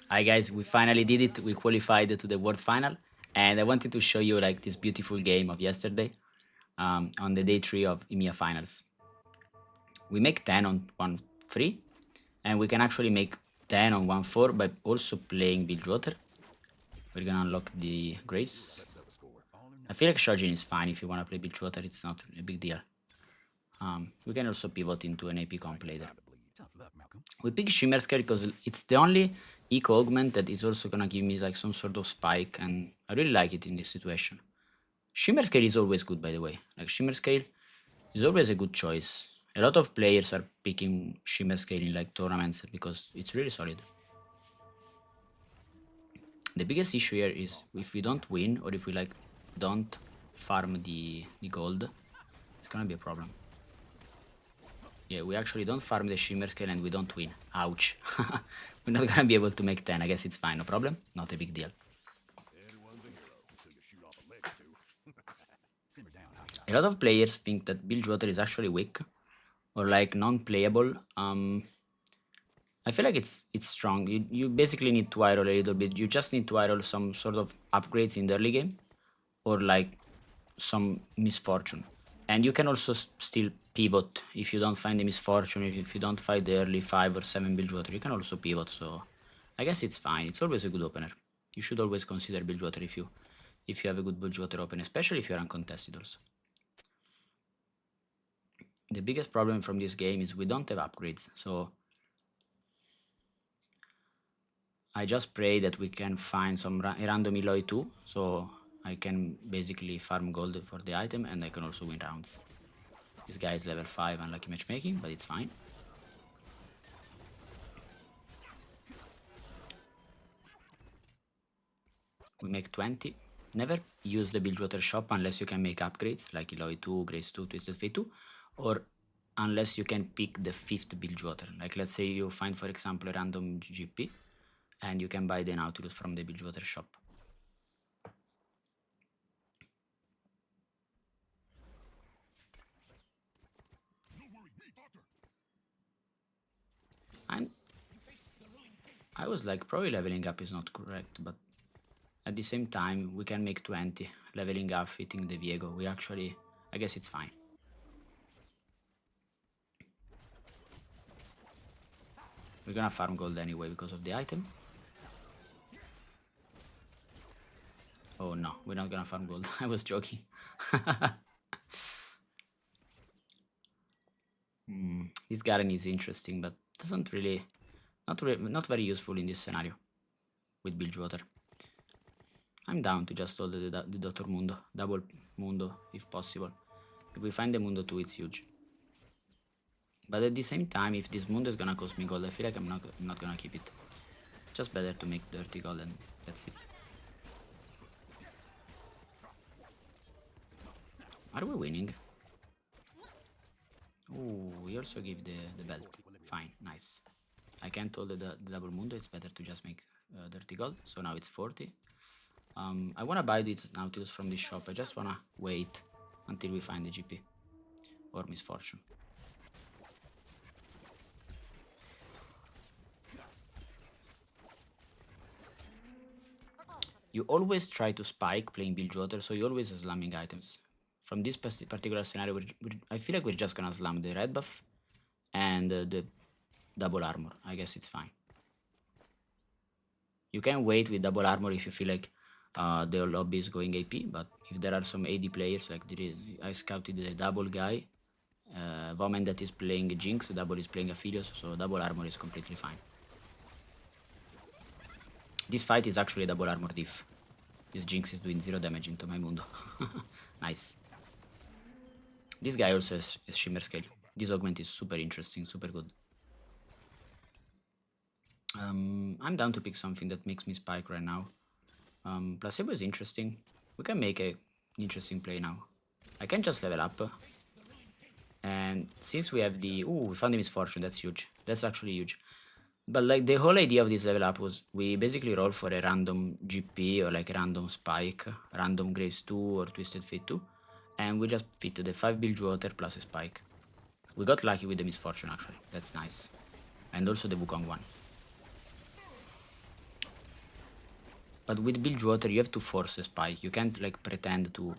Hi guys, we finally did it. We qualified to the world final, and I wanted to show you like this beautiful game of yesterday on the day 3 of EMEA finals. We make 10 on 1-3, and we can actually make 10 on 1-4 by also playing Bilgewater. We're gonna unlock the Grace. I feel like Shojin is fine if you wanna play Bilgewater, it's not a big deal. We can also pivot into an AP comp later. We pick Shimmer Scale because it's the only eco augment that is also gonna give me like some sort of spike, and I really like it in this situation. Shimmer Scale is always good, by the way. Like Shimmer Scale is always a good choice. A lot of players are picking Shimmer Scale in like tournaments because it's really solid. The biggest issue here is if we don't win or if we like don't farm the gold, it's gonna be a problem. Yeah, we actually don't farm the Shimmer Scale and we don't win. Ouch. We're not gonna be able to make 10. I guess it's fine, no problem. Not a big deal. A lot of players think that Bilgewater is actually weak or like non-playable. I feel like it's strong. You basically need to IRL a little bit. You just need to IRL some sort of upgrades in the early game or like some misfortune. And you can also still pivot if you don't find the misfortune, if you don't find the early 5 or 7 Bilgewater, you can also pivot. So I guess it's fine. It's always a good opener. You should always consider Bilgewater if you have a good Bilgewater opener, especially if you're uncontested also. The biggest problem from this game is we don't have upgrades, so I just pray that we can find some random Eloy too, so I can basically farm gold for the item and I can also win rounds. This guy is level 5 unlucky matchmaking, but it's fine. We make 20. Never use the Bilgewater shop unless you can make upgrades like Eloy 2, Grace 2, Twisted Fate 2, or unless you can pick the 5th Bilgewater. Like let's say you find for example a random GP and you can buy the Nautilus from the Bilgewater shop. I was like, probably leveling up is not correct, but at the same time, we can make 20. Leveling up, hitting the Viego. We actually, I guess it's fine. We're gonna farm gold anyway because of the item. Oh no, we're not gonna farm gold. I was joking. This Garen is interesting, but doesn't really, not very useful in this scenario with Bilgewater. I'm down to just hold the Dr. Mundo, double Mundo if possible. If we find the Mundo 2, it's huge. But at the same time, if this Mundo is gonna cost me gold, I feel like I'm not gonna keep it. Just better to make dirty gold and that's it. Are we winning? Oh, we also give the belt. Fine, nice. I can't hold the double Mundo, it's better to just make dirty gold. So now it's 40. I wanna buy this Nautilus from this shop, I just wanna wait until we find the GP. Or misfortune. You always try to spike playing Bilgewater, so you always slamming items. From this particular scenario, I feel like we're just gonna slam the red buff and the double armor. I guess it's fine. You can wait with double armor if you feel like the lobby is going AP, but if there are some AD players, like I scouted the double guy, Vomen that is playing Jinx, double is playing Aphelios, so double armor is completely fine. This fight is actually double armor diff. This Jinx is doing 0 damage into my Mundo. Nice. This guy also has Shimmer Scale. This augment is super interesting, super good. I'm down to pick something that makes me spike right now. Placebo is interesting. We can make an interesting play now. I can just level up. And since we have the... Ooh, we found the misfortune. That's huge. That's actually huge. But like the whole idea of this level up was we basically roll for a random GP or like a random spike, random Grace 2 or Twisted Fate 2. And we just fit the 5 Bilgewater plus a spike. We got lucky with the misfortune actually. That's nice. And also the Wukong one. But with Bilgewater, you have to force a spike. You can't like pretend to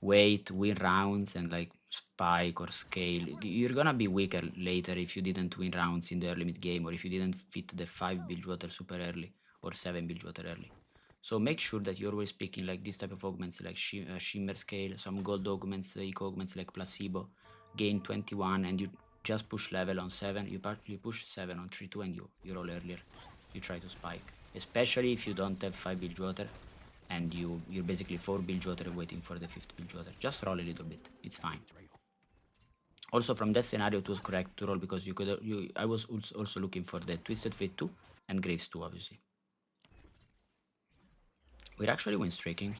wait, win rounds, and like spike or scale. You're gonna be weaker later if you didn't win rounds in the early mid game, or if you didn't fit the 5 Bilgewater super early or 7 Bilgewater early. So make sure that you're always picking like this type of augments like Shimmer Scale, some gold augments, eco augments like Placebo, gain 21, and you just push level on 7. You push 7 on 3-2 and you roll earlier. You try to spike, especially if you don't have 5 Bilgewater and you're basically 4 Bilgewater waiting for the 5th Bilgewater. Just roll a little bit, it's fine. Also from that scenario it was correct to roll because I was also looking for the Twisted Fate 2 and Graves 2 obviously. We're actually win streaking.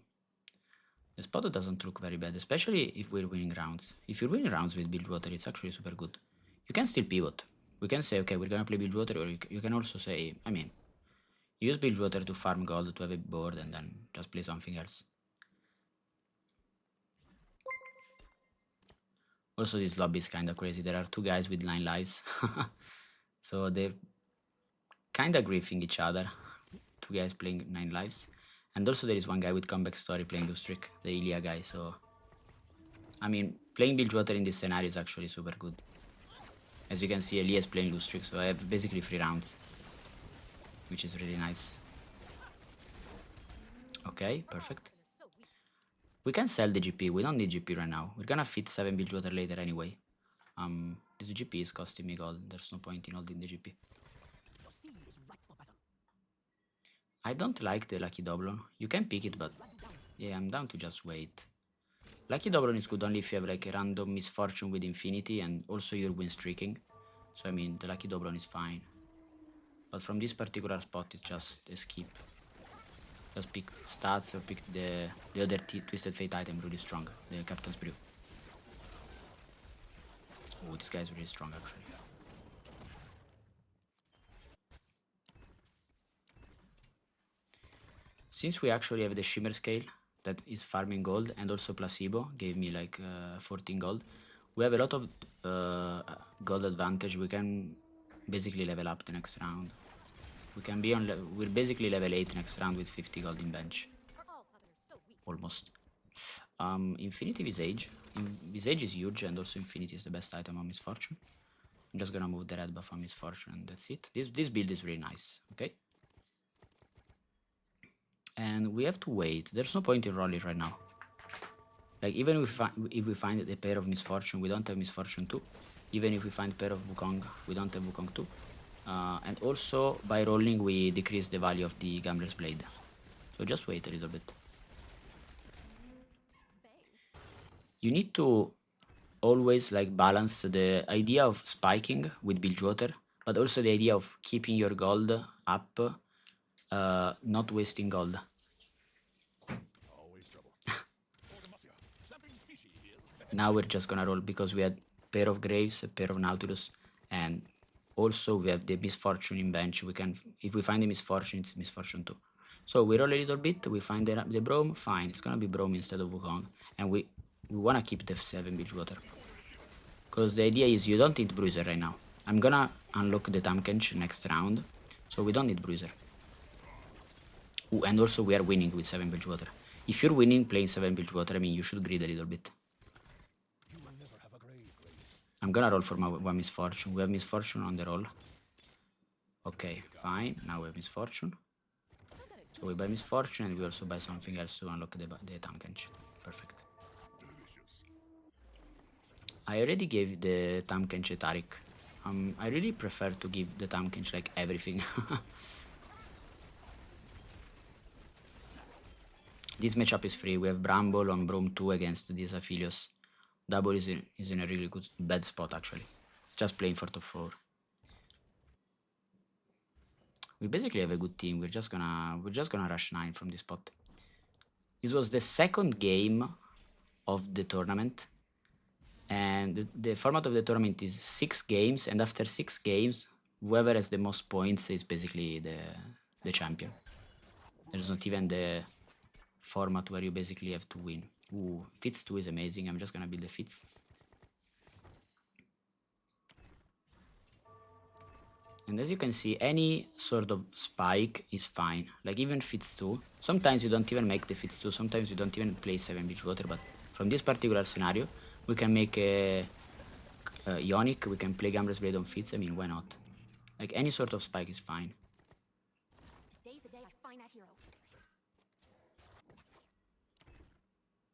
The spot doesn't look very bad, especially if we're winning rounds. If you're winning rounds with Bilgewater, it's actually super good. You can still pivot. We can say, okay, we're gonna play Bilgewater, or you can also say, I mean, use Bilgewater to farm gold to have a board and then just play something else. Also, this lobby is kinda crazy. There are 2 guys with 9 lives. So they're kinda griefing each other. 2 guys playing 9 lives. And also there is 1 guy with comeback story playing Blue Streak, the Ilia guy, so... I mean, playing Bilgewater in this scenario is actually super good. As you can see, Elia is playing Blue Streak, so I have basically 3 rounds. Which is really nice. Okay, perfect. We can sell the GP, we don't need GP right now. We're gonna fit 7 Bilgewater later anyway. This GP is costing me gold, there's no point in holding the GP. I don't like the Lucky Doblon. You can pick it, but yeah, I'm down to just wait. Lucky Doblon is good only if you have like a random misfortune with Infinity and also you're win streaking. So I mean, the Lucky Doblon is fine. But from this particular spot, it's just a skip. Just pick stats or pick the other Twisted Fate item really strong, the Captain's Brew. Oh, this guy is really strong actually. Since we actually have the Shimmer Scale that is farming gold and also Placebo gave me like 14 gold, we have a lot of gold advantage. We can basically level up the next round. We can be on we're basically level 8 next round with 50 gold in bench. Almost. Infinity Visage. Visage is huge and also Infinity is the best item on Misfortune. I'm just gonna move the red buff on Misfortune and that's it. This build is really nice, okay? And we have to wait. There's no point in rolling right now. Like even if we find a pair of Misfortune, we don't have Misfortune 2. Even if we find a pair of Wukong, we don't have Wukong 2. And also by rolling we decrease the value of the Gambler's Blade. So just wait a little bit. You need to always like balance the idea of spiking with Bilgewater, but also the idea of keeping your gold up, not wasting gold. Now we're just gonna roll because we had pair of Graves, a pair of Nautilus, and also we have the Misfortune in bench. We can, if we find the Misfortune, it's Misfortune 2. So we roll a little bit, we find the Brome, fine, it's gonna be Brome instead of Wukong, and we wanna keep the 7 Bilgewater. Because the idea is you don't need Bruiser right now. I'm gonna unlock the Tamkench next round, so we don't need Bruiser. Ooh, and also we are winning with 7 Bilgewater. If you're winning playing 7 Bilgewater, I mean, you should greed a little bit. I'm gonna roll for my 1 Misfortune. We have Misfortune on the roll. Okay, fine. Now we have Misfortune. So we buy Misfortune and we also buy something else to unlock the Tamkench. Perfect. I already gave the Tamkench a Taric. I really prefer to give the Tamkench like everything. This matchup is free. We have Bramble on Brome 2 against this Aphelios. Double is in a really bad spot actually. Just playing for top 4. We basically have a good team. We're just gonna rush 9 from this spot. This was the second game of the tournament. And the format of the tournament is 6 games, and after 6 games, whoever has the most points is basically the champion. There's not even the format where you basically have to win. Ooh, Fitz 2 is amazing. I'm just gonna build the Fitz. And as you can see, any sort of spike is fine. Like even Fitz 2. Sometimes you don't even make the Fitz 2. Sometimes you don't even play 7 Bilgewater. But from this particular scenario, we can make a Ionic. We can play Gambler's Blade on Fitz. I mean, why not? Like any sort of spike is fine. Today's the day I find that hero.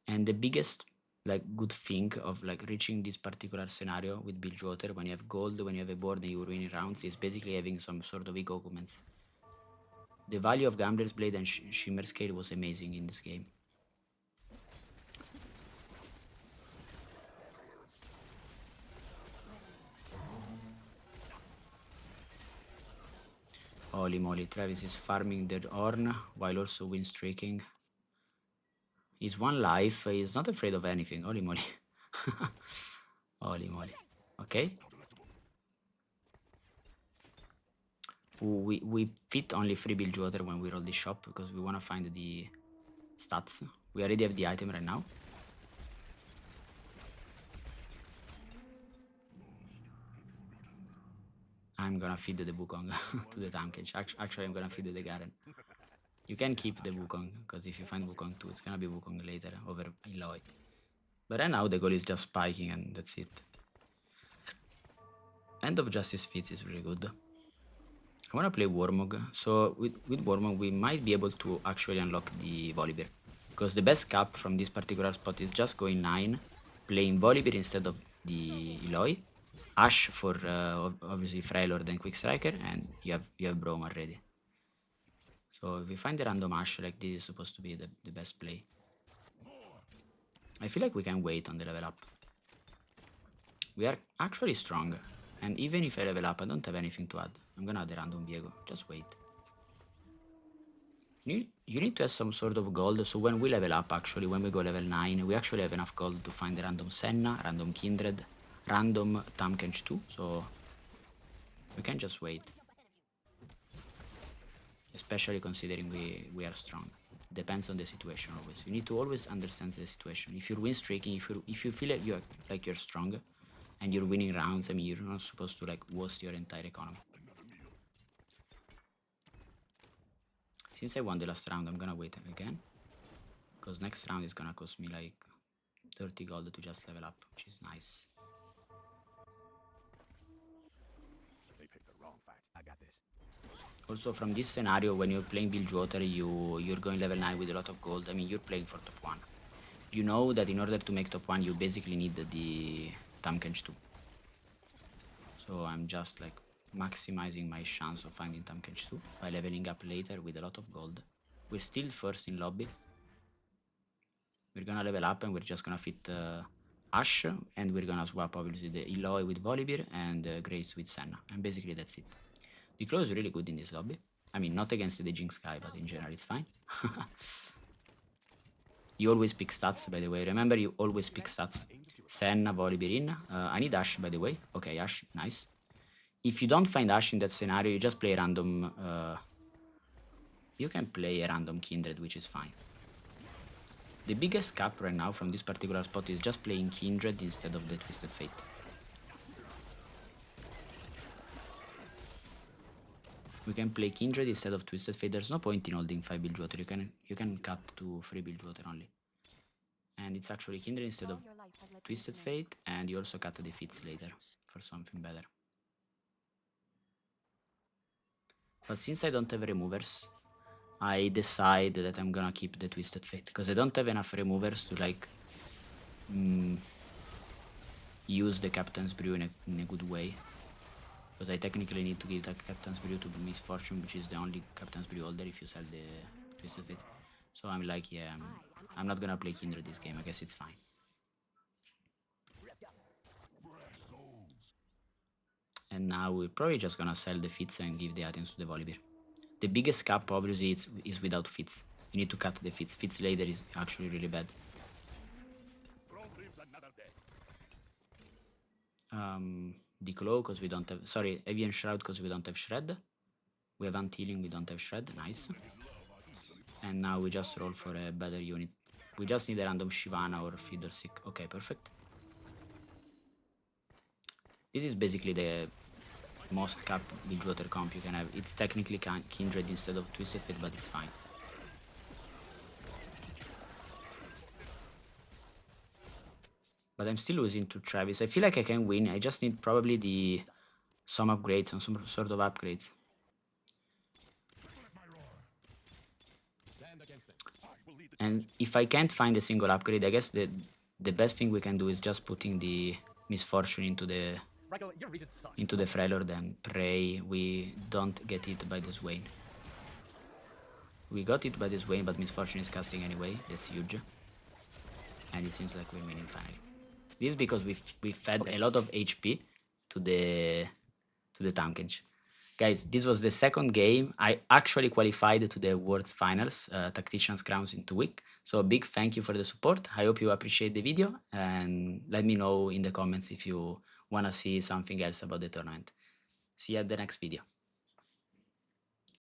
And the biggest like good thing of like reaching this particular scenario with Bilgewater, when you have gold, when you have a board and you're winning rounds, is basically having some sort of ego augments. The value of Gambler's Blade and Shimmer Scale was amazing in this game. Holy moly, Travis is farming the Ornn while also win streaking. He's one life, he's not afraid of anything. Holy moly. Holy moly. Okay. We fit only 3 Bilgewater when we roll the shop because we want to find the stats. We already have the item right now. I'm gonna feed the Wukong to the Tankage. Actually, I'm gonna feed the Garen. You can keep the Wukong, because if you find Wukong too, it's gonna be Wukong later over Eloy. But right now the goal is just spiking and that's it. End of Justice Fits is really good. I wanna play Warmog, so with Warmog we might be able to actually unlock the Volibear. Because the best cap from this particular spot is just going 9, playing Volibear instead of the Eloy, Ashe for obviously Freylord and Quick Striker, and you have Braum already. So if we find the random Ashe, like this is supposed to be the best play. I feel like we can wait on the level up. We are actually strong, and even if I level up, I don't have anything to add. I'm gonna add a random Viego, just wait. You need to have some sort of gold, so when we level up, actually, when we go level 9, we actually have enough gold to find a random Senna, random Kindred, random Tankage 2, so we can just wait. Especially considering we are strong. Depends on the situation always. You need to always understand the situation. If you're win streaking, if you feel like you're strong and you're winning rounds, I mean you're not supposed to like waste your entire economy. Since I won the last round, I'm gonna wait again. Because next round is gonna cost me like 30 gold to just level up, which is nice. They picked the wrong fight. I got this. Also from this scenario, when you're playing Bilgewater, you're going level 9 with a lot of gold. I mean, you're playing for top 1. You know that in order to make top 1, you basically need the Tankage 2. So I'm just like maximizing my chance of finding Tankage 2 by leveling up later with a lot of gold. We're still first in lobby. We're gonna level up and we're just gonna fit Ashe, and we're gonna swap obviously the Eloy with Volibear and Grace with Senna. And basically that's it. The claw is really good in this lobby. I mean, not against the Jinx guy, but in general it's fine. You always pick stats, by the way. Remember, you always pick stats. Senna, Volibear in. I need Ashe, by the way. Okay, Ashe, nice. If you don't find Ashe in that scenario, you just play a random... you can play a random Kindred, which is fine. The biggest cap right now from this particular spot is just playing Kindred instead of the Twisted Fate. We can play Kindred instead of Twisted Fate. There's no point in holding 5 Bilgewater. You can cut to 3 Bilgewater only. And it's actually Kindred instead of Twisted Fate, and you also cut the defeats later for something better. But since I don't have removers, I decide that I'm gonna keep the Twisted Fate, because I don't have enough removers to like use the Captain's Brew in a good way. Because I technically need to give the Captain's Brew to Misfortune, which is the only Captain's Brew holder if you sell the Twisted Fate. So I'm like, yeah, I'm not gonna play Kindred this game, I guess it's fine. And now we're probably just gonna sell the Fits and give the items to the Volibear. The biggest cap obviously is without Fits. You need to cut the Fits. Fits later is actually really bad. The Claw because we don't have... Sorry, Avian Shroud because we don't have Shred. We have Anti-Healing, we don't have Shred. Nice. And now we just roll for a better unit. We just need a random Shyvana or Fiddlestick. Okay, perfect. This is basically the most cap Bilgewater comp you can have. It's technically Kindred instead of Twisted Fate, but it's fine. But I'm still losing to Travis. I feel like I can win. I just need probably some upgrades, some sort of upgrades. And if I can't find a single upgrade, I guess the best thing we can do is just putting the Misfortune into the Freljord and pray we don't get hit by the Swain. We got hit by the Swain, but Misfortune is casting anyway. That's huge. And it seems like we're winning finally. This is because we fed a lot of HP to the Tankage. Guys, this was the second game. I actually qualified to the World's Finals, Tactician's Crowns in 2 weeks. So a big thank you for the support. I hope you appreciate the video and let me know in the comments if you want to see something else about the tournament. See you at the next video.